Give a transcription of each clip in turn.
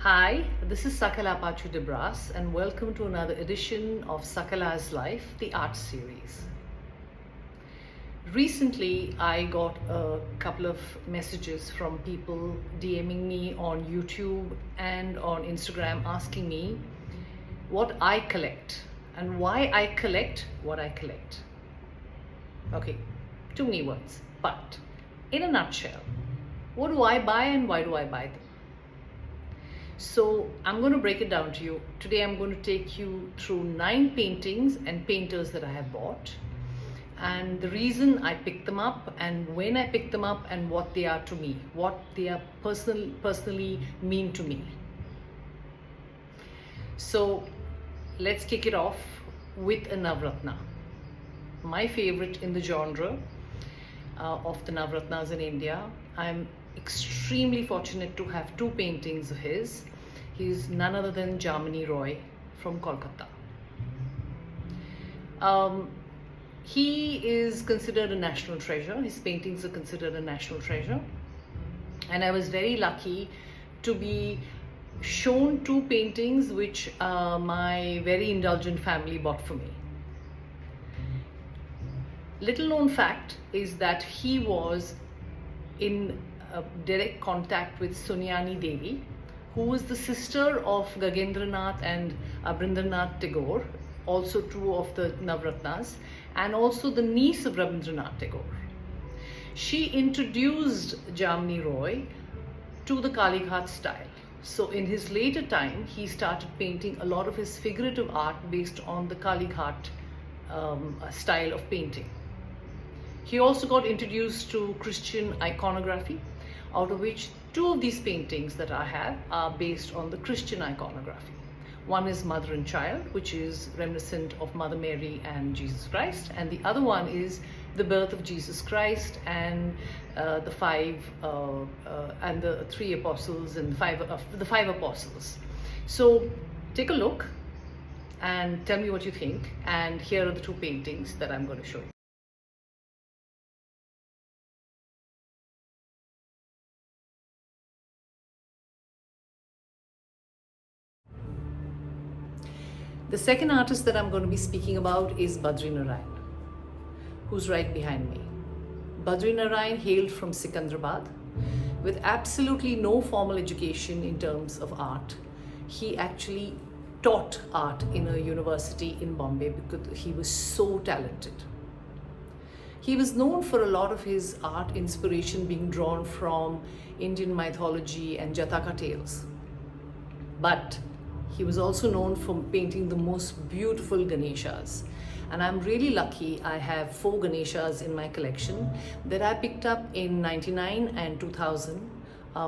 Hi, this is Sakala Pachu Debras and welcome to another edition of Sakala's Life, the art series. Recently, I got a couple of messages from people DMing me on YouTube and on Instagram asking me what I collect and why I collect what I collect. Okay, too many words, but in a nutshell, what do I buy and why do I buy them? So I'm going to break it down to you. Today I'm going to take you through 9 paintings and painters that I have bought, and the reason I picked them up and when I picked them up and what they are to me, what they are personally mean to me. So let's kick it off with a Navratna. My favorite in the genre of the Navratnas in India. I'm extremely fortunate to have 2 paintings of his. He's none other than Jamini Roy from Kolkata. He is considered a national treasure. His paintings are considered a national treasure. And I was very lucky to be shown 2 paintings which my very indulgent family bought for me. Little known fact is that he was in direct contact with Sunyani Devi, who was the sister of Gagendranath and Abhindranath Tagore, also 2 of the Navratnas, and also the niece of Rabindranath Tagore. She introduced Jamini Roy to the Kalighat style. So in his later time, he started painting a lot of his figurative art based on the Kalighat style of painting. He also got introduced to Christian iconography, out of which 2 of these paintings that I have are based on the Christian iconography. One is Mother and Child, which is reminiscent of Mother Mary and Jesus Christ, and the other one is the birth of Jesus Christ and the 3 apostles and the 5 apostles. So take a look and tell me what you think, and here are the 2 paintings that I'm going to show you. The second artist that I'm going to be speaking about is Badri Nar, who's right behind me. Badri Nar hailed from Sikandrabad with absolutely no formal education in terms of art. He actually taught art in a university in Bombay because he was so talented. He was known for a lot of his art inspiration being drawn from Indian mythology and Jataka tales. But he was also known for painting the most beautiful Ganeshas. And I'm really lucky I have 4 Ganeshas in my collection that I picked up in 99 and 2000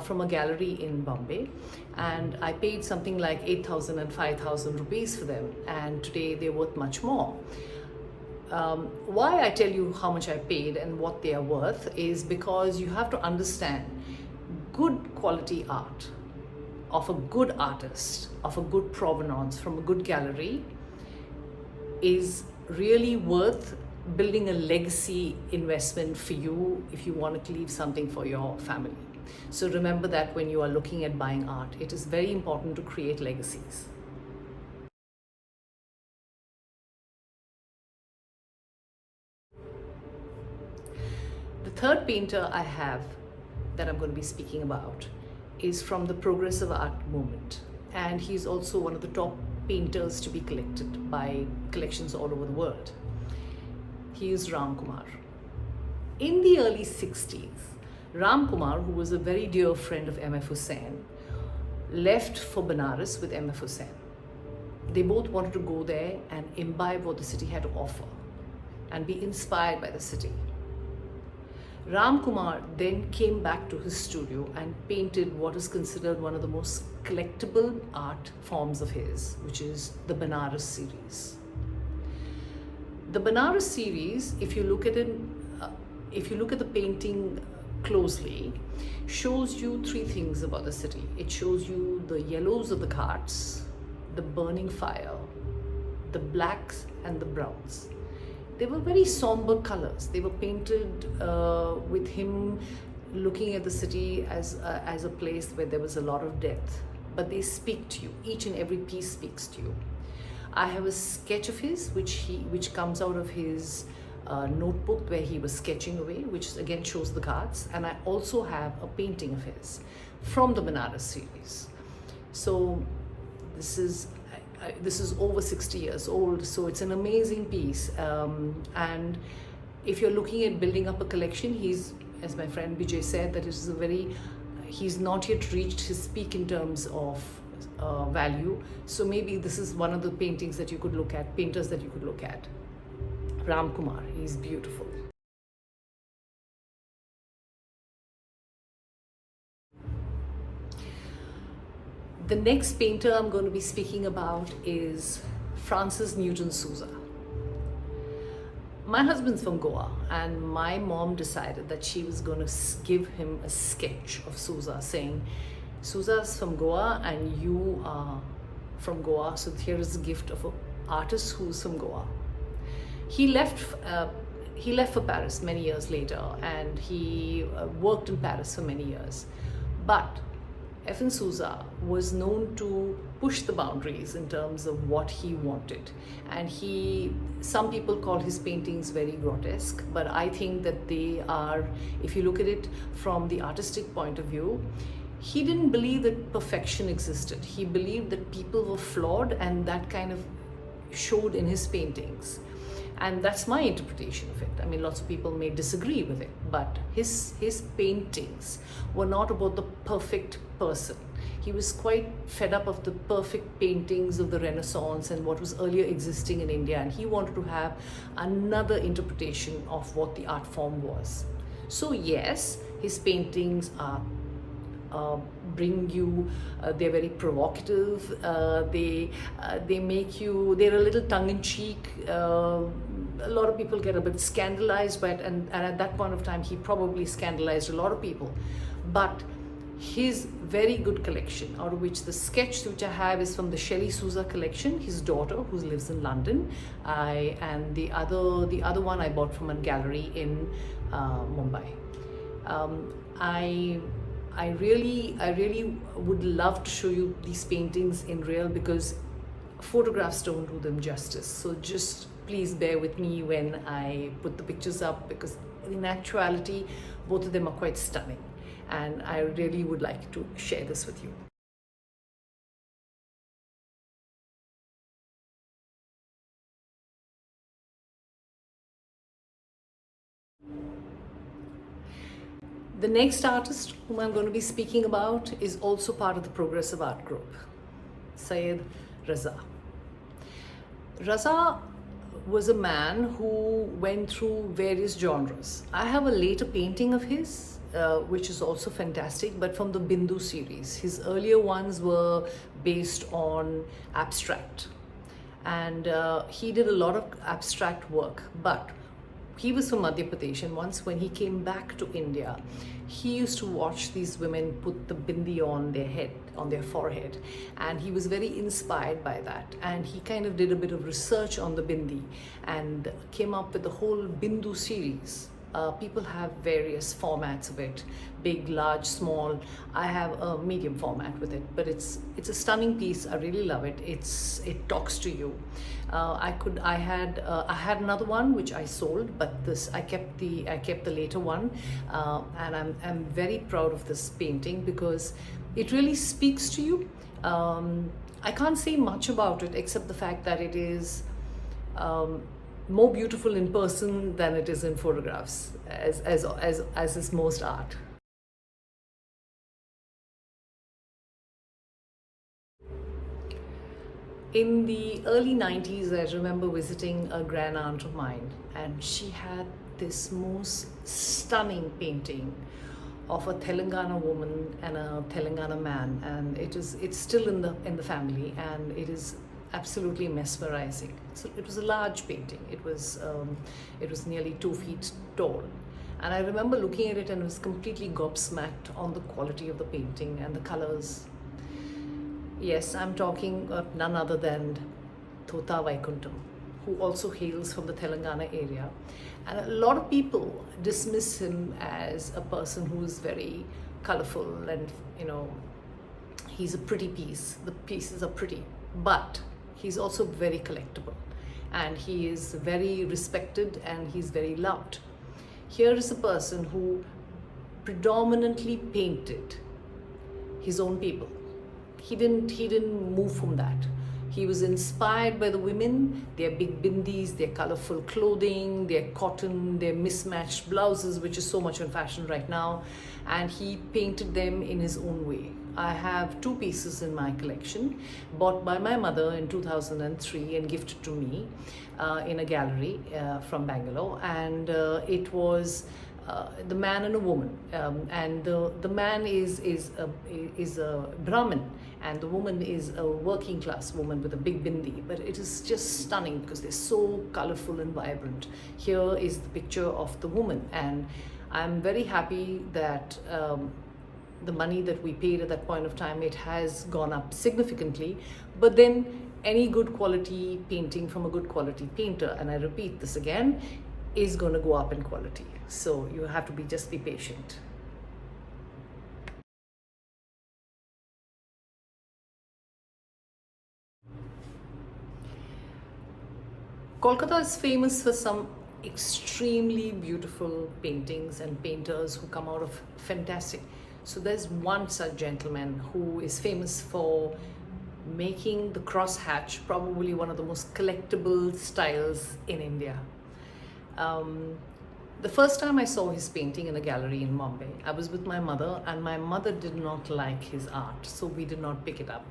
from a gallery in Bombay. And I paid something like 8,000 and 5,000 rupees for them. And today they're worth much more. Why I tell you how much I paid and what they are worth is because you have to understand good quality art of a good artist, of a good provenance, from a good gallery, is really worth building a legacy investment for you if you want to leave something for your family. So remember that when you are looking at buying art, it is very important to create legacies. The third painter I have that I'm going to be speaking about is from the progressive art movement, and he's also one of the top painters to be collected by collections all over the world. He is Ramkumar. In the early 60s, Ramkumar, who was a very dear friend of M.F. Hussain, left for Benares with M.F. Hussain. They both wanted to go there and imbibe what the city had to offer and be inspired by the city. Ramkumar then came back to his studio and painted what is considered one of the most collectible art forms of his, which is the Benares series. The Benares series, if you look at the painting closely, shows you 3 things about the city. It shows you the yellows of the carts, the burning fire, the blacks and the browns. They were very somber colors. They were painted with him looking at the city as a place where there was a lot of death. but they speak to you. Each and every piece speaks to you. I have a sketch of his which comes out of his notebook where he was sketching away, which again shows the cards. And I also have a painting of his from the Banaras series. So this is over 60 years old, so it's an amazing piece. And if you're looking at building up a collection, he's, as my friend Vijay said, that is he's not yet reached his peak in terms of value. So maybe this is one of the paintings that you could look at, painters that you could look at. Ramkumar, he's beautiful. The next painter I'm going to be speaking about is Francis Newton Souza. My husband's from Goa, and my mom decided that she was going to give him a sketch of Souza, saying, Souza's from Goa and you are from Goa, so here is a gift of an artist who's from Goa. He left for Paris many years later, and he worked in Paris for many years. But F.N. Souza was known to push the boundaries in terms of what he wanted. And some people call his paintings very grotesque, but I think that they are, if you look at it from the artistic point of view, he didn't believe that perfection existed. He believed that people were flawed, and that kind of showed in his paintings. And that's my interpretation of it. I mean, lots of people may disagree with it, but his paintings were not about the perfect person. He was quite fed up of the perfect paintings of the Renaissance and what was earlier existing in India, and he wanted to have another interpretation of what the art form was. So yes, his paintings are bring you, they're very provocative, they make you, they're a little tongue-in-cheek, a lot of people get a bit scandalized by it, and at that point of time he probably scandalized a lot of people. But his very good collection, out of which the sketch which I have is from the Shelley Souza collection, his daughter who lives in London, and the other one I bought from a gallery in Mumbai. I really would love to show you these paintings in real, because photographs don't do them justice. So just please bear with me when I put the pictures up, because in actuality both of them are quite stunning, and I really would like to share this with you. The next artist whom I'm going to be speaking about is also part of the Progressive Art Group, Syed Raza. Raza was a man who went through various genres. I have a later painting of his, which is also fantastic, but from the Bindu series. His earlier ones were based on abstract, and he did a lot of abstract work, but he was from Madhya Pradesh, and once when he came back to India, he used to watch these women put the bindi on their head, on their forehead, and he was very inspired by that, and he kind of did a bit of research on the bindi and came up with the whole Bindu series. People have various formats of it, big, large, small. I have a medium format with it, but it's a stunning piece. I really love it. It talks to you. I had another one which I sold, but I kept the later one, and I'm very proud of this painting because it really speaks to you. I can't say much about it except the fact that it is more beautiful in person than it is in photographs, as is most art. In the early 90s, I remember visiting a grand aunt of mine, and she had this most stunning painting of a Telangana woman and a Telangana man, and it's still in the family, and it is absolutely mesmerizing. So it was a large painting. It was nearly 2 feet tall, and I remember looking at it and was completely gobsmacked on the quality of the painting and the colors. Yes, I'm talking of none other than Thota Vaikuntham, who also hails from the Telangana area. And a lot of people dismiss him as a person who is very colorful, and He's a pretty piece. The pieces are pretty, but he's also very collectible, and he is very respected and he's very loved. Here is a person who predominantly painted his own people. He didn't move from that. He was inspired by the women, their big bindis, their colorful clothing, their cotton, their mismatched blouses, which is so much in fashion right now, and he painted them in his own way. I have 2 pieces in my collection, bought by my mother in 2003 and gifted to me in a gallery from Bangalore, and it was the man and a woman, and the man is a Brahmin, and the woman is a working class woman with a big bindi. But it is just stunning because they're so colorful and vibrant. Here is the picture of the woman, and I'm very happy that the money that we paid at that point of time, it has gone up significantly. But then any good quality painting from a good quality painter, and I repeat this again, is going to go up in quality. So you have to just be patient. Kolkata is famous for some extremely beautiful paintings and painters who come out of fantastic. So there's one such gentleman who is famous for making the crosshatch probably one of the most collectible styles in India. The first time I saw his painting in a gallery in Mumbai, I was with my mother, and my mother did not like his art, so we did not pick it up.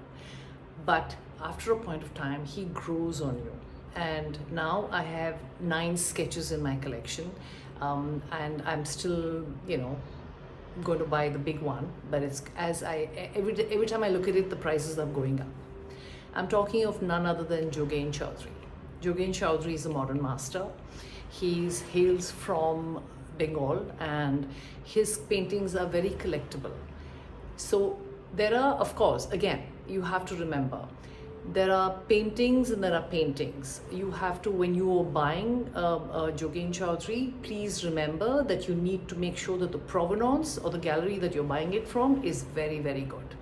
But after a point of time, he grows on you. And now I have 9 sketches in my collection, and I'm still, going to buy the big one. But it's every time I look at it, the prices are going up. I'm talking of none other than Jhin Chri. Jhin Chri is a modern master. He hails from Bengal, and his paintings are very collectible. So there are, of course, again, you have to remember, there are paintings and there are paintings. You have to, when you are buying Jhin Chri, please remember that you need to make sure that the provenance or the gallery that you're buying it from is very, very good.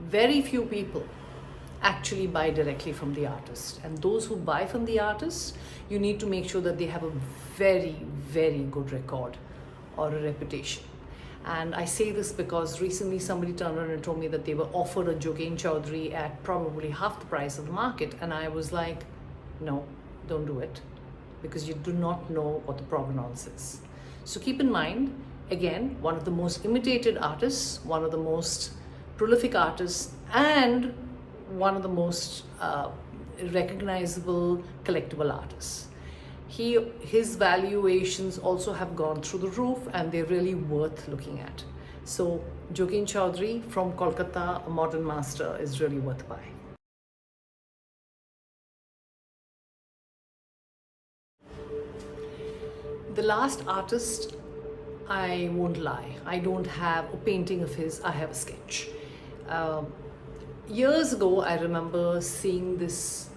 Very few people actually buy directly from the artist, and those who buy from the artist, you need to make sure that they have a very, very good record or a reputation. And I say this because recently somebody turned around and told me that they were offered a Jhin Chri at probably half the price of the market, and I was like, no, don't do it, because you do not know what the provenance is. So keep in mind, again, one of the most imitated artists, one of the most prolific artists, and one of the most recognizable collectible artists. His valuations also have gone through the roof, and they're really worth looking at. So Jhin Chri from Kolkata, a modern master, is really worth buying. The last artist, I won't lie, I don't have a painting of his, I have a sketch. Years ago, I remember seeing this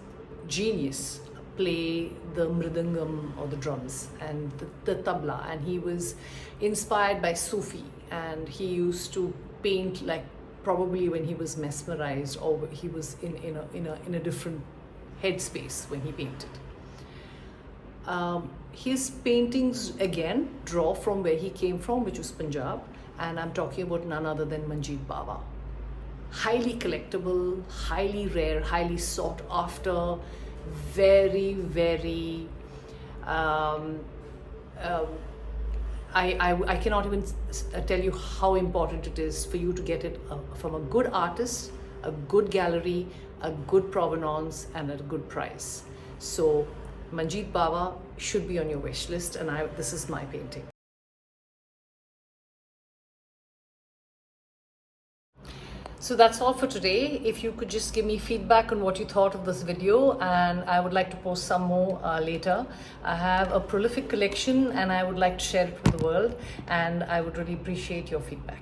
genius play the mridangam or the drums and the tabla, and he was inspired by Sufi, and he used to paint like probably when he was mesmerized, or he was in a different headspace when he painted. His paintings again draw from where he came from, which was Punjab, and I'm talking about none other than Manjit Babi. Highly collectible, highly rare, highly sought after, very, very, I cannot even tell you how important it is for you to get it from a good artist, a good gallery, a good provenance, and at a good price. So Manjit Babi should be on your wish list, and this is my painting. So that's all for today. If you could just give me feedback on what you thought of this video, and I would like to post some more later. I have a prolific collection and I would like to share it with the world, and I would really appreciate your feedback.